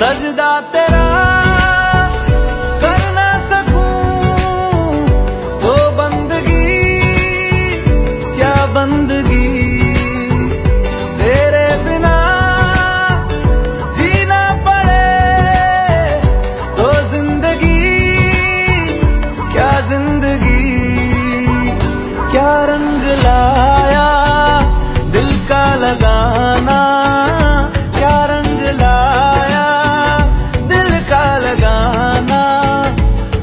सजदा तेरा कर ना सकूं तो बंदगी क्या बंदगी, तेरे बिना जीना पड़े तो जिंदगी क्या जिंदगी। क्या रंग लाया दिल का लगाना, क्या रंग लाया दिल का लगाना।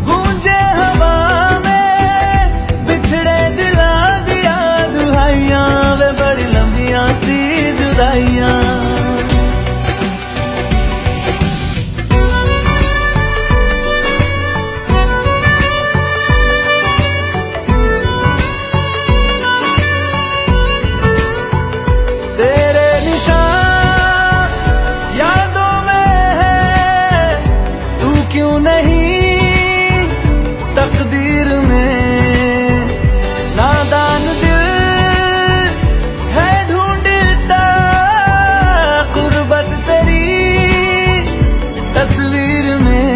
गूंजे हवा में बिछड़े दिला दिया दुहाइयां, वे बड़ी लंबियां सी जुदाइयां। तेरे निशान यादों में है, तू क्यों नहीं तकदीर में। नादान दिल है ढूंढता गुर्बत तेरी तस्वीर में।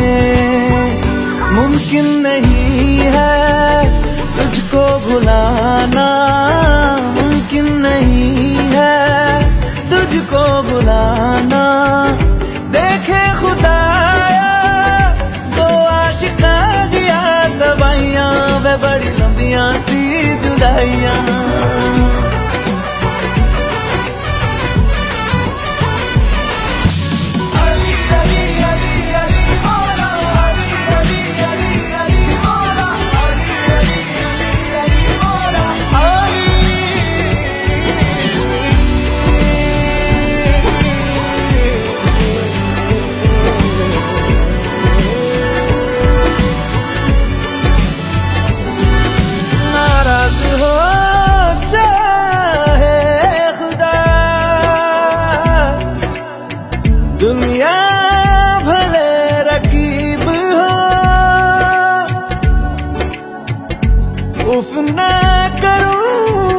मुमकिन नहीं है तुझको भुलाना, मुमकिन नहीं है तुझको बुलाना। देखे खुदाया तो आशिका दिया दवाइयां, वे बड़ी लंबियां सी जुदाइयां। दुनिया भले रकीब हो, उफ ना करूं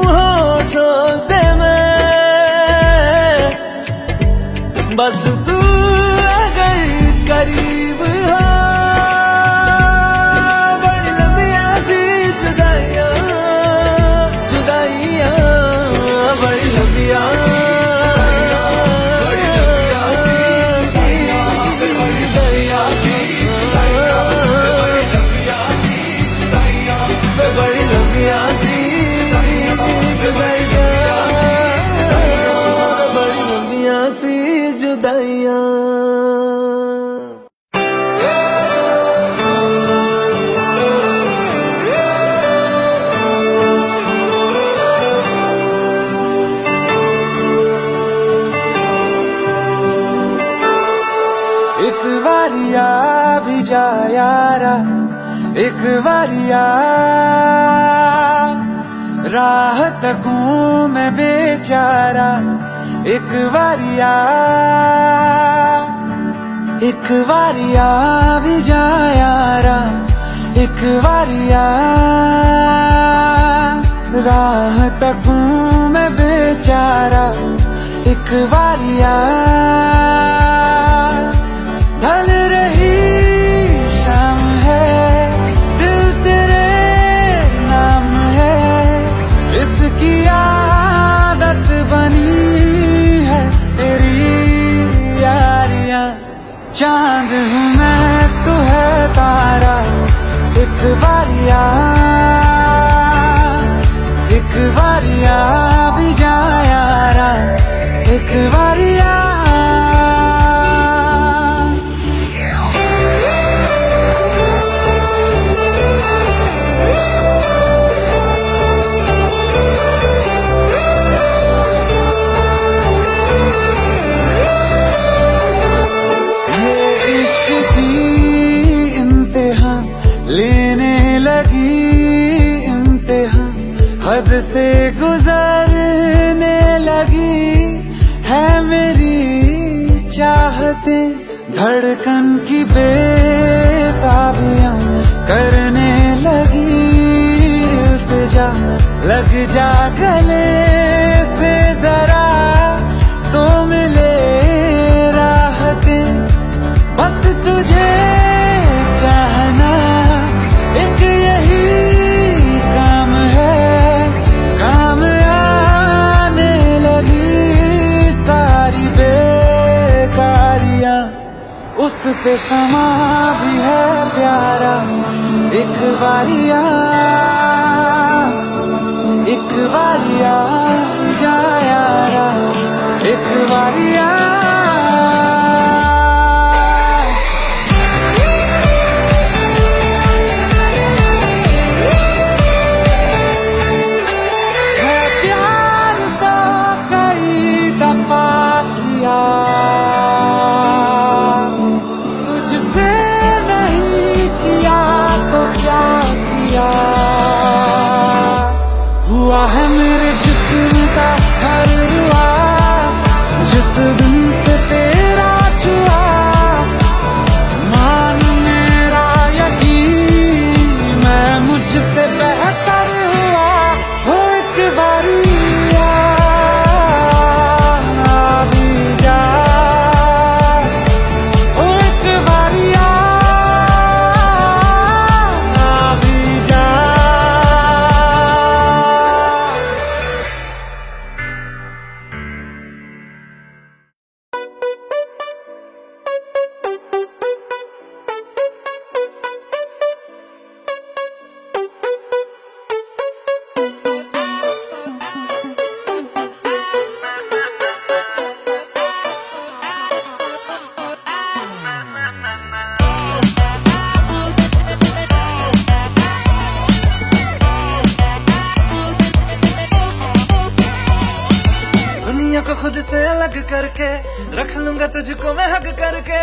होठों से मैं, बस तू अगर करीब हो। बड़ी लंबियां सी जुदाइयां जुदाइयां, बड़ी लंबियां जुदाइयां। एक बारिया भी जा यारा, एक बारिया राह तकूं मैं बेचारा। एक बारिया भी जा यारा, एक बारिया राह तकूं मैं बेचारा। एक बारिया ढल रही शाम है, दिल तेरे नाम है। इसकी आदत बनी है तेरी यारियां। चांद हूँ मैं तू है तारा, एक बारिया भी जा यारा, एक बारिया। लेने लगी इम्तिहान, हद से गुजरने लगी है मेरी चाहतें। धड़कन की बेताबियां करने लगी इल्तिजा, लग जा गले से जरा तो मिले राहतें। इस पे समा भी है प्यारा, एक बारिया जा यारा, एक बारिया। है प्यार तो कई दफा किया, तुझसे नहीं किया तो क्या किया। हुआ है मेरे जिस्म का हर हुआ, जिस दिन से तेरा छुआ। मान मेरा यकीन, मैं मुझसे बेहतर हुआ। हो एक बारिया भी जा, हो एक बारिया भी जा। दुनिया को खुद से अलग करके रख लूंगा तुझको मैं हक करके।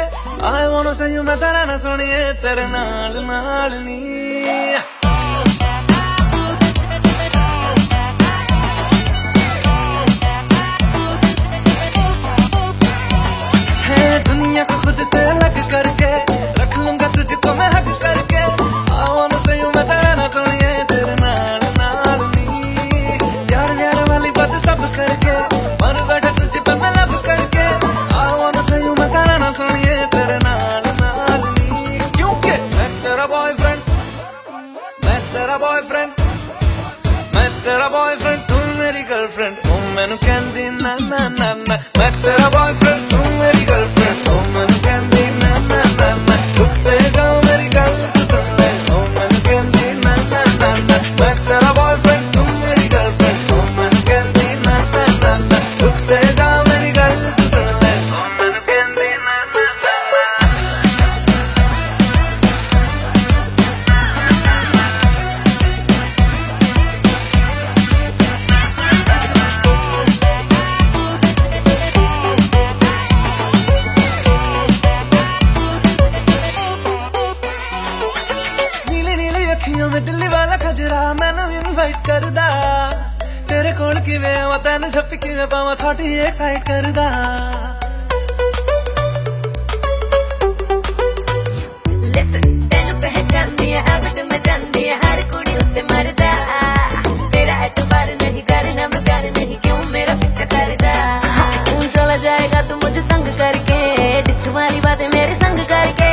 I wanna say you मैं तेरा ना सुनिए, तेरे नाल नाल नी। है दुनिया को खुद से अलग करके रख लूंगा तुझको मैं हक करके। I wanna say you मैं तेरा ना सुनिए, तेरे नाल नाल नी। प्यार प्यार वाली बात सब करके मन बैठा तुझ पे मैं लब करके। I wanna say you मैं तेरा ना सुनिए, तेरे नाल नाल नी। क्योंकि मैं तेरा बॉयफ्रेंड, मैं तेरा बॉयफ्रेंड, मैं तेरा बॉयफ्रेंड, तू मेरी गर्लफ्रेंड। ओ मैनू कहंदी ना ना ना ना, मैं तेरा बॉयफ्रेंड, तू मेरी गर्लफ्रेंड। ओ मैनू कहंदी ना ना ना ना, उत्ते जाओ मेरी गल तू सुन ले। ओ मैनू कहंदी ना ना ना ना, मैं तेरा बॉयफ्रेंड, तू मेरी गर्लफ्रेंड। ओ मैनू कहंदी ना ना ना ना, उत्ते जाओ मेरी गल तू सुन ले। ओ मैनू कहंदी ना ना ना ना। नीले नीले अखियों में दिल्ली वाला खजरा मैनू इनवाइट करदा। तेरे कोल किवें आवां तैनू झप्पी किवें पावां, थोड़ी एक्साइट करदा। Listen, ਤੈਨੂੰ ਪਹਿਚਾਨਦੀ ਹੈ habit ਮੈਂ ਜਾਣਦੀ ਹੈ ਹਰ ਕੁੜੀ ਉੱਤੇ ਮਰਦਾ। ਤੇਰਾ ਐਤਬਾਰ ਨਹੀਂ ਕਰਨਾ ਮੈਂ प्यार नहीं क्यों मेरा पीछा करदा। तू चला जाएगा तू मुझे तंग करके, डिच वाली बातें मेरे संग करके।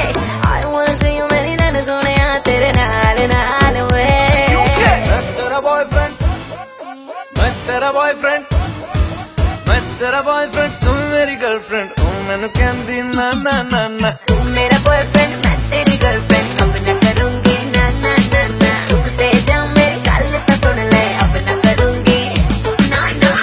I wanna see you मेरी नैन सोनिया, तेरे नाल नाल वे। मैं तेरा बॉयफ्रेंड, मैं तेरा बॉयफ्रेंड, मैं तेरा बॉयफ्रेंड, तू मेरी गर्लफ्रेंड। ओ मैनू कहंदी ना ना ना ना, तू मेरा बॉयफ्रेंड मैं तेरी गर्लफ्रेंड। अब ना करूंगी ना ना ना ना, रुकते जा मेरी गल तो सुन ले। अब ना करूंगी ना ना।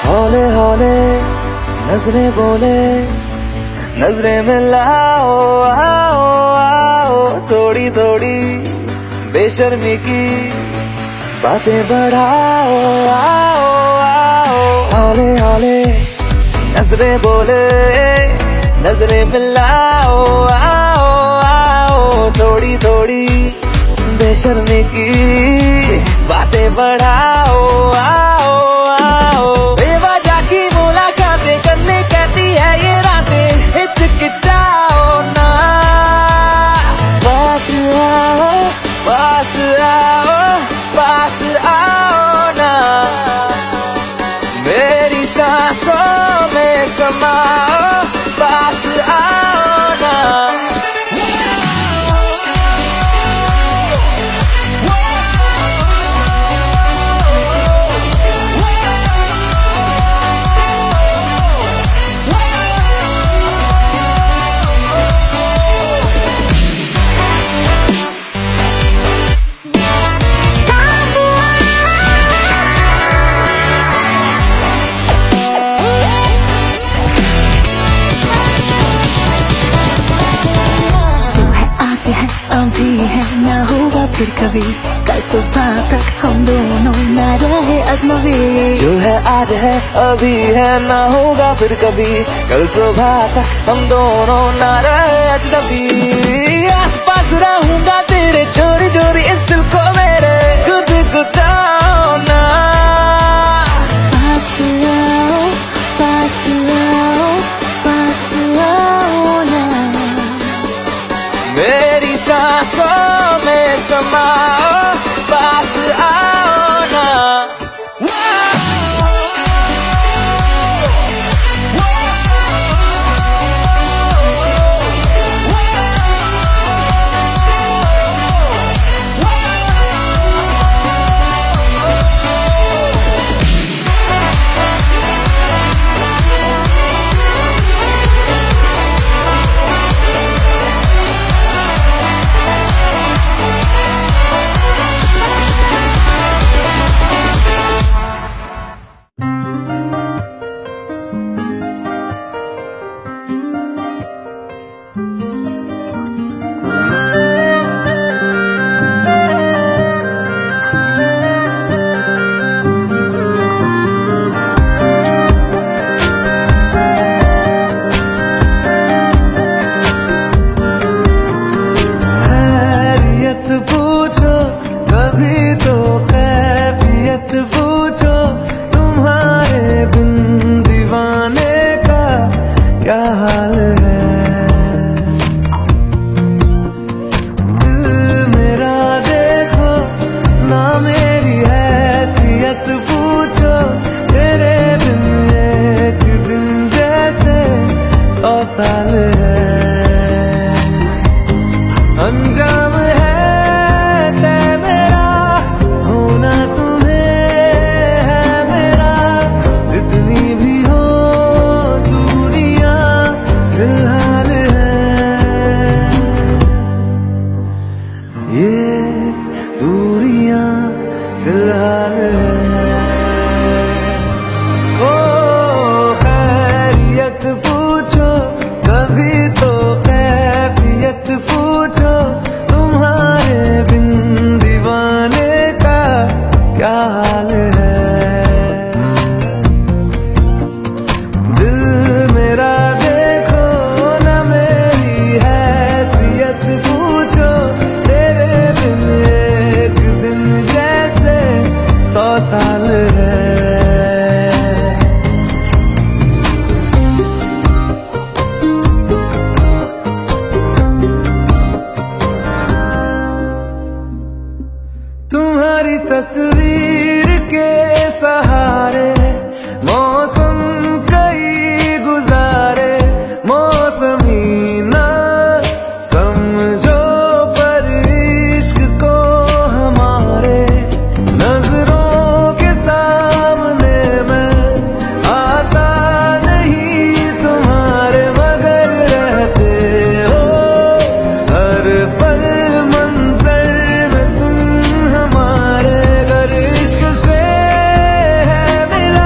हौले हौले नजरें बोले, नजरें मिलाओ आओ आओ। थोड़ी थोड़ी बेशर्मी की बातें बढ़ाओ आओ आओ। हौले हौले नजरें बोले, नजरें मिलाओ आओ आओ। थोड़ी थोड़ी बेशर्मी की बातें बढ़ाओ, आओ आओ। बेवजह की मुलाकातें करने कहती है ये रातें, हिचकिचाओ ना। पास आओ, पास आओ, पास आओ ना। मेरी सांसों में समाओ, पास आओ ना। है अभी है ना होगा फिर कभी, कल सुबह तक हम दोनों ना रहे अजनबी। जो है आज है अभी है ना होगा फिर कभी, कल सुबह तक हम दोनों ना रहे अजनबी। आस पास रहूंगा तेरे चोरी चोरी इस दिल को मेरे गुदगुदाओ ना। पास आओ, पास आओ, पास आओ ना। मेरी सांसों में समाओ, पास आओ ना। साल है अंजाम है तय मेरा, होना तुम्हें है मेरा। जितनी भी हो दूरियां फिलहाल है, ये दूरियां फिलहाल है। ओ खैरियत पूछो कभी तो कैफियत पूछो, तुम्हारे बिन दीवाने का क्या हाल है। दिल मेरा देखो ना मेरी हैसियत पूछो, तेरे बिन एक दिन जैसे 100 साल है। तुम्हारी तस्वीर के सहारे मौसम कई गुजारे, मौसमी ना समझो पर इश्क को हमारे। नजरों के सामने मैं आता नहीं तुम्हारे, मगर रहते हो हर पल मंजर में तुम हमारे। अगर इश्क से है मिला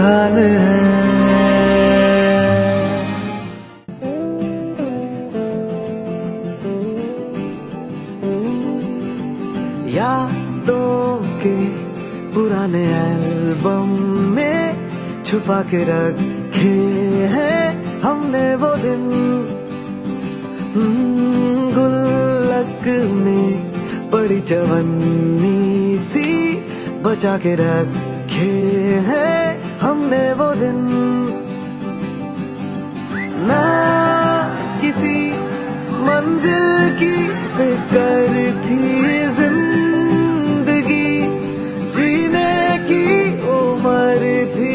हाल है। यादों के पुराने एल्बम में छुपा के रखे हैं हमने वो दिन, गुल्लक में पड़ी चवन्नी सी बचा के रखे हैं हमने वो दिन। ना किसी मंजिल की फिक्र थी, जिंदगी जीने की उम्र थी,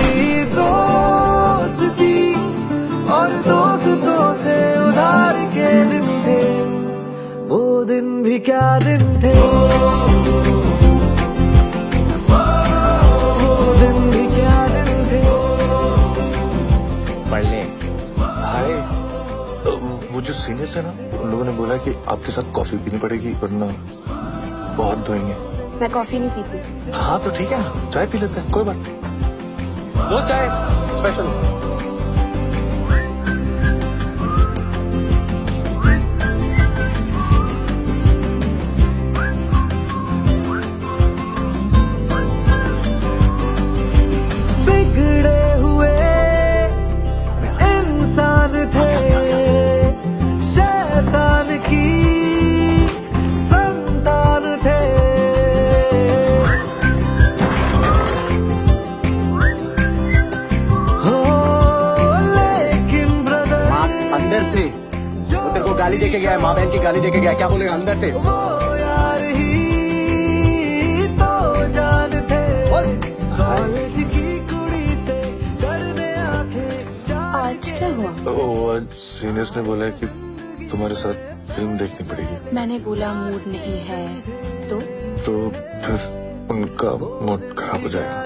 दोस्ती और दोस्तों से उधार के दिन थे, वो दिन भी क्या दिन थे, वो दिन भी क्या दिन थे। पढ़ ले। हाय, वो जो सीनियर्स है ना, उन लोगों ने बोला कि आपके साथ कॉफी पीनी पड़ेगी वरना बहुत धोएंगे। मैं कॉफी नहीं पीती। हाँ तो ठीक है ना, चाय पी लेते हैं, कोई बात नहीं। 2 चाय स्पेशल। बिगड़े हुए इंसान थे, शैतान की संतान थे। हो लेकिन ब्रदर अंदर से वो तेरे को गाली देके गया है, माँ बहन की गाली देके गया है, क्या बोलेगा अंदर से? वो यार ही तो जान थे, कॉलेज की कुड़ी से करने आंखें आज क्या हुआ? वो सीनियर्स ने बोला है कि तुम्हारे साथ फिल्म देखनी पड़ेगी। मैंने बोला मूड नहीं है तो फिर उनका मूड खराब हो जाएगा।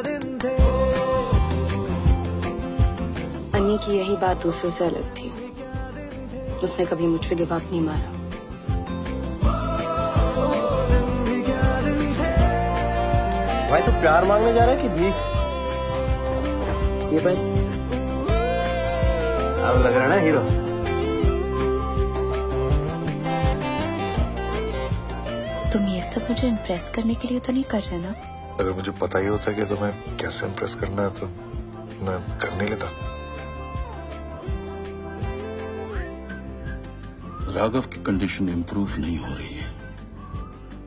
अन्नी की यही बात दूसरों से अलग थी, उसने कभी मुझ पे गिव अप नहीं मारा। भाई तू प्यार मांगने जा रहा है कि भीख? ये भाई अब लग रहा है ना हीरो। तुम ये सब मुझे इम्प्रेस करने के लिए तो नहीं कर रहे ना? अगर मुझे पता ही होता कि तुम्हें कैसे इम्प्रेस करना है तो मैं कर नहीं लेता। राघव की कंडीशन इंप्रूव नहीं हो रही है,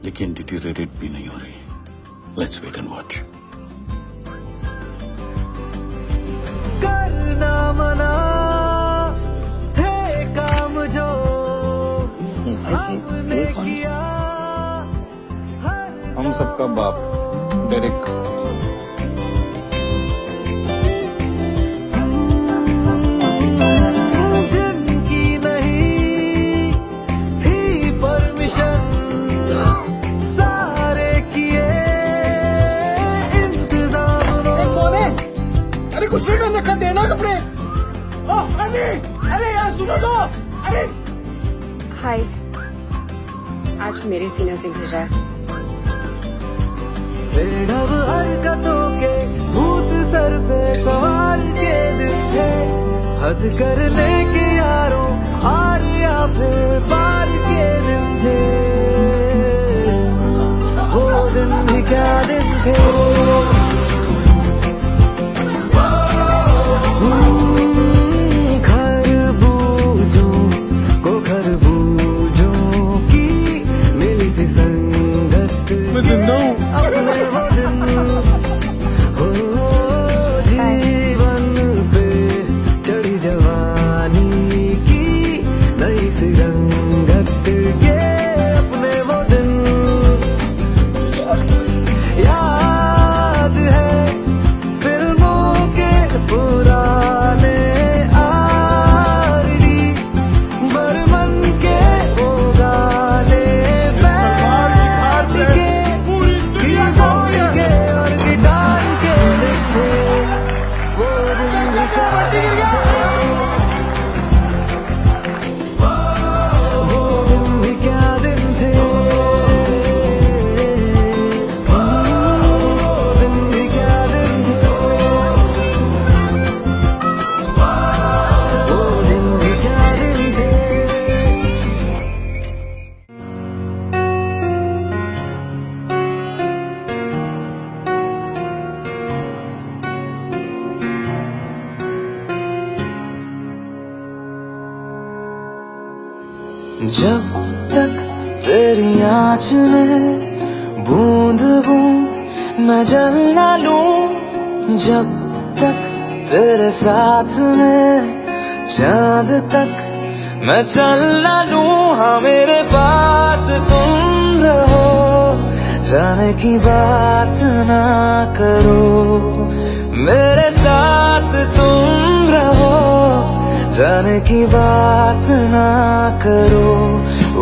लेकिन डिटीरियरेट भी नहीं हो रही है। Let's wait and watch. करना मना थे काम जो हमने किया, हम सबका बाप डेरिक। जिनकी नहीं थी परमिशन, सारे किए इंतजाम। अरे कुछ भी मैंने रखा, देना कपड़े। अरे यार सुनो तो। अरे हाय, आज मेरे सीने से भेजा है। बेढब हरकतों के भूत सर पे सवार के दिन थे, हद करने के यारों आर या फिर पार के दिन थे, वो दिन भी क्या दिन थे। खरबूजों को खरबूजों की मिली सी संगत, मैं जिंदा हूँ। अपने वो दिन हो, जीवन पे चढ़ी जवानी की नई सी रंगत के, अपने वो दिन याद जब तक तेरी आँच में बूंद बूंद मैं जल ना लूं, जब तक तेरे साथ में चांद तक मैं चल ना लूं। हाँ मेरे पास तुम रहो, जाने की बात ना करो, मेरे साथ तुम रहो, जाने की बात ना करो। ओ,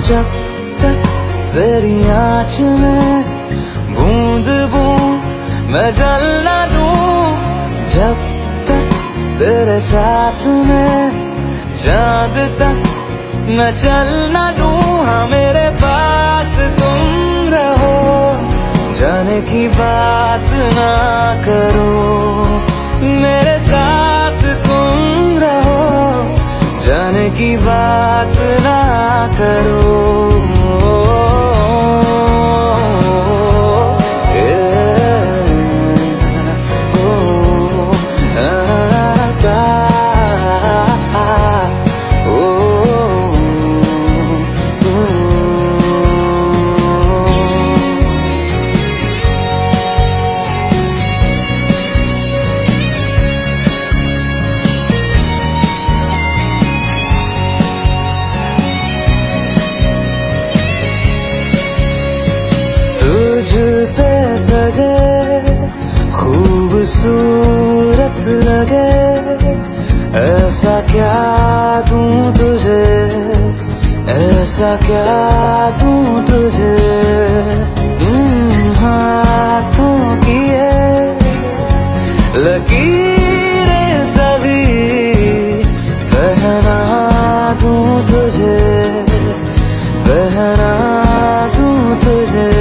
जब तक तेरी आँच में बूंद बूंद मैं जल ना लूं, जब तक तेरे साथ में चांद तक मैं चल ना लूं। हाँ मेरे पास तुम रहो, जाने की बात ना करो, मेरे साथ तुम रहो, जाने की बात ना करो। पे सजे खूबसूरत लगे, ऐसा क्या दूं तुझे, ऐसा क्या दूं तुझे। हाथों की ये लकीरें सभी पहना दूं तुझे, पहना दूं तुझे।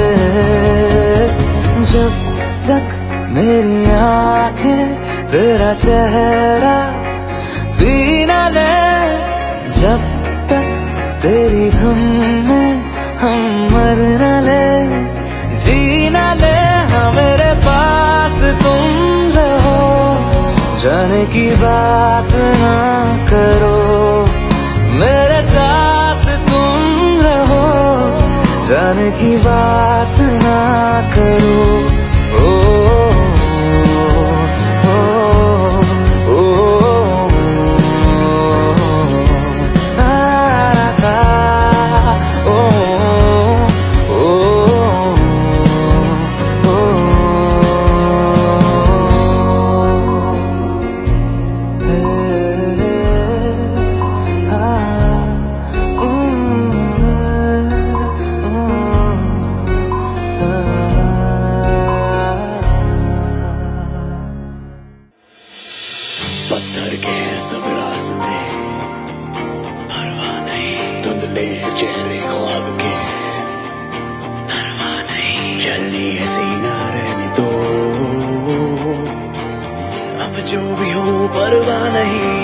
जब तक मेरी आंखें तेरा चेहरा भी ना ले, जब तक तेरी धुन में हम मर ना ले, जी ना ले। हाँ मेरे पास तुम रहो, जाने की बात ना करो, मेरे साथ तुम रहो, जाने की बात ना करो। ओ, ओ, ओ, ओ, पत्थर के हैं सब रास्ते, परवाह नहीं, धुंधले हैं चेहरे ख्वाब के, परवाह नहीं, चलनी है सीना रहने दो, अब जो भी हो परवाह नहीं।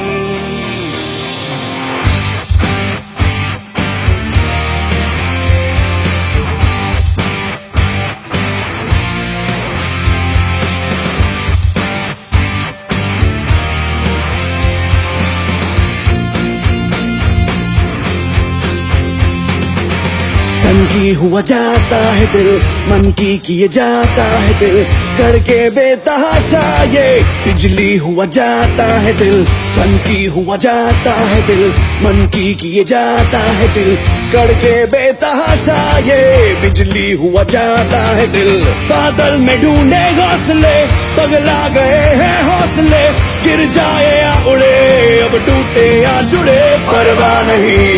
सन की हुआ जाता है दिल, मन की किए जाता है दिल, करके बेतहाशा ये बिजली हुआ जाता है दिल। सन की हुआ जाता है दिल, मन की किए जाता है दिल, करके बेतहाशा ये बिजली हुआ जाता है दिल। बादल में ढूंढे घोंसले, पगला गए हैं हौसले, गिर जाए या उड़े, अब टूटे या जुड़े, परवाह नहीं,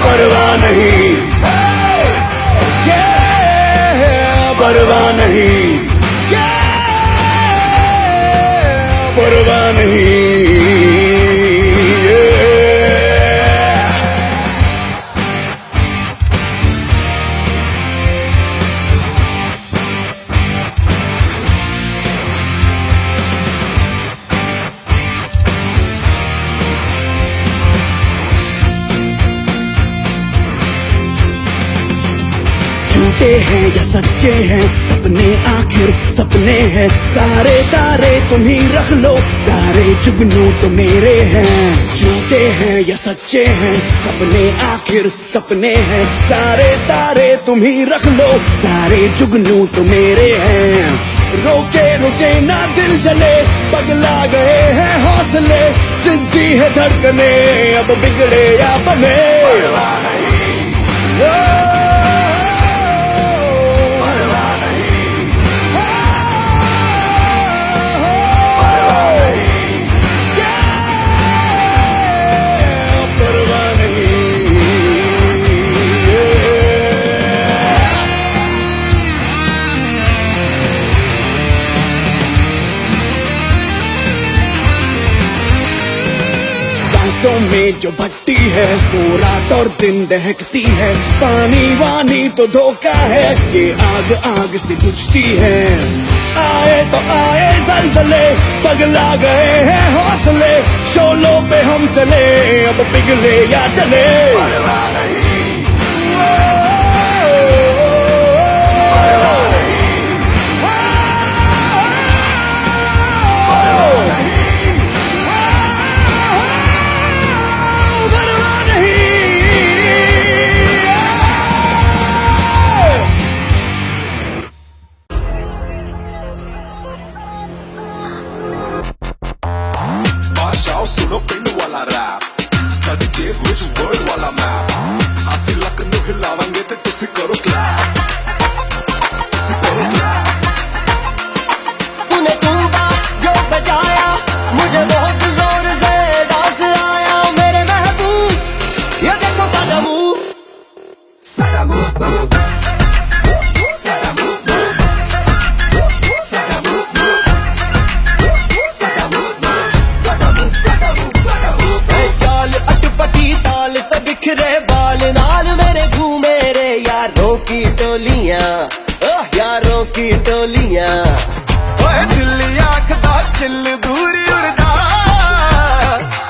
परवाह नहीं, परवाह नहीं, परवाह नहीं। झूठे हैं या सच्चे हैं सपने, आखिर सपने हैं। सारे तारे तुम ही रख लो, सारे जुगनू तो मेरे हैं। झूठे हैं या सच्चे हैं सपने, आखिर सपने हैं। सारे तारे तुम ही रख लो, सारे जुगनू तो मेरे हैं। रोके रुके ना दिल जले, पगला गए हैं हौसले। जिद्दी है धड़कने, अब बिगड़े या बने। सांसों में जो भट्टी है वो रात और दिन दहकती है। पानी वानी तो धोखा है, ये आग आग से बुझती है। आए तो आए जलजले, पगला गए हैं हौसले। शोलों पे हम चले, अब पिघले या चले। सुनो पिंड वाला रैप, साडी जेब विच वर्ल्ड वाला मैप। असी लक नू हिलावांगे ते तुसी करो क्लैप, तुसी करो क्लैप। तूने तूंबा जो बजाया, मुझे बहुत जोर से डांस आया। मेरे महबूब ये देखो साडा मूव, साडा मूव मूव। यारों की टोलियां, ओए दिल आखदा चिल दूरी उड़दा।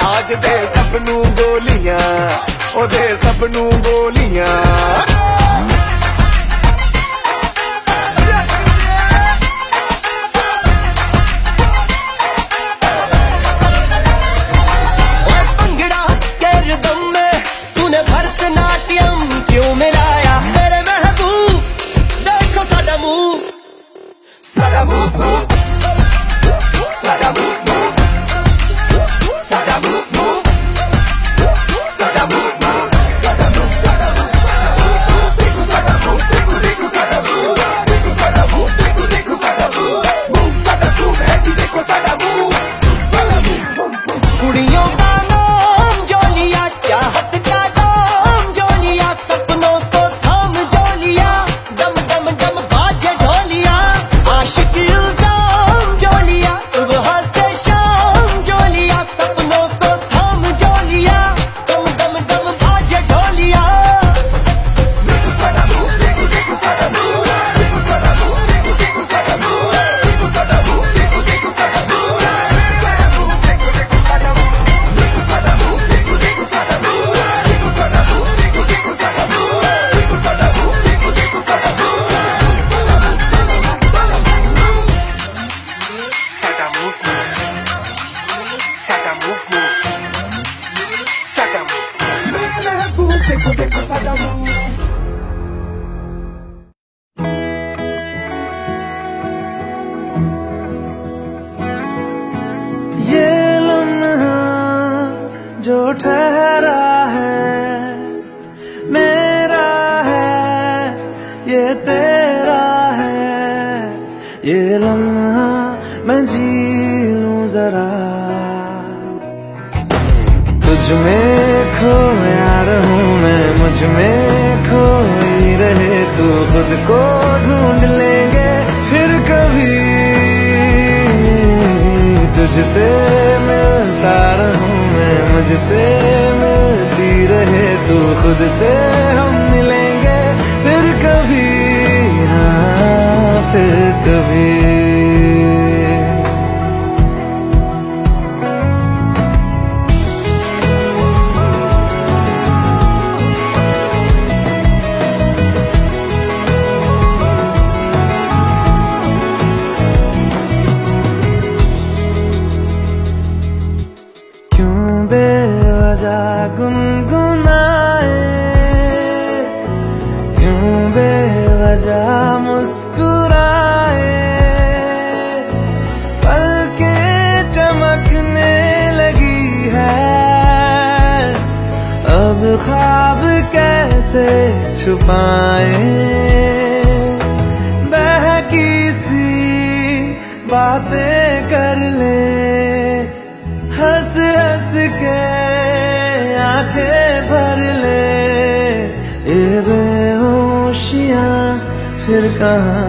आज दे सबनू गोलियां, ओ दे सबनू गोलियां। भंगड़ा के रिदम में तूने भरतनाट्यम क्यों मिलाया। मेरे महबूब देखो साडा मूव, साडा मूव मूव। साडा मूव मूव, साडा मूव मूव। साडा मूव मूव, साडा मूव, साडा मूव, साडा मूव। देखो साडा मूव, देखो साडा मूव। देखो साडा मूव, देखो साडा मूव। मूव साडा मूव है जी, देखो साडा मूव, साडा मूव। कुड़ियों का नाम जो लिया, चाहत का दाम जो लिया। सपनों को थाम जो लिया, दम दम दम बाजे ढोलिया। आशिक इल्जाम जो लिया, सुबह से शाम जो लिया। सपनों को थाम जो लिया, दम दम दम बाजे ढोलिया। देखो साडा मूव, देखो साडा मूव। देखो साडा मूव, देखो साडा मूव। देखो साडा मूव, देखो साडा मूव। देखो साडा मूव, देखो साडा मूव। देखो साडा मूव, देखो साडा मूव। देखो साडा मूव, देखो साडा मूव। देखो साडा मूव, साडा मूव। साडा मूव, साडा मूव। मेरे महबूब देखो साडा मूव। ये लम्हा जो ठहरा है मेरा है, ये तेरा है। ये लम्हा मैं जी लूं जरा, तुझ में खोया रहूं मैं, मुझ में खोई रहे तू। खुद को ढूंढ लेंगे फिर कभी, तुझसे मिलता रहूं मैं, मुझसे मिलती रहे तू। खुद से हम मिलेंगे फिर कभी, हाँ फिर कभी। मुस्कुराए, पलकें चमकने लगी है, अब ख्वाब कैसे छुपाए, बहकी सी बातें कर ले, हंस हंस के आंखें भर ले, ये बेहोशियां फिर कहाँ।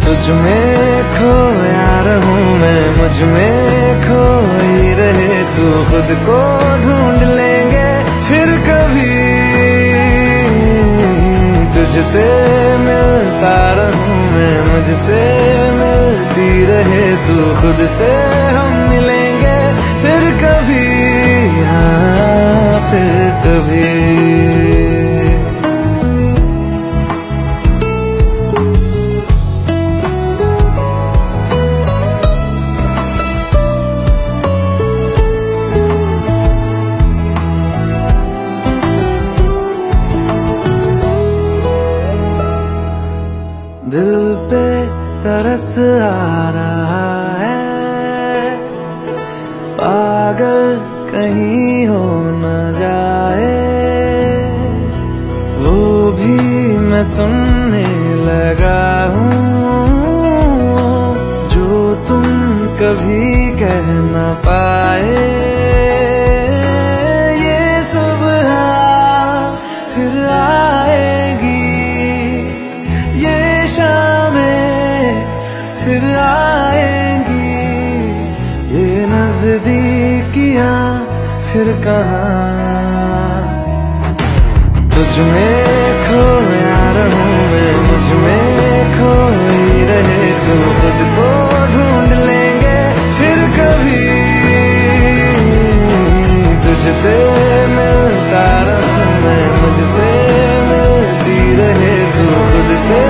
तुझ में खोया रहूं मैं, मुझ में खोई रहे तू, खुद को ढूंढ लेंगे फिर कभी, तुझसे मिलता रहूं मैं, मुझसे मिलती रहे तू, खुद से हम मिलेंगे फिर कभी, हाँ फिर कभी। दिल पे तरस आ रहा है, पागल कहीं हो न जाए, वो भी मैं सुनने लगा हूँ, जो तुम कभी कह न पाए, ये सुबह फिर आएगी, ये शामें फिर आएंगी, ये नजदीकियां फिर कहाँ। तुझ में खोया रहूं मैं, मुझ में खोई रहे तू, खुद को ढूंढ लेंगे फिर कभी, तुझसे मिलता रहूं मैं, मुझसे मिलती रहे तू, खुद से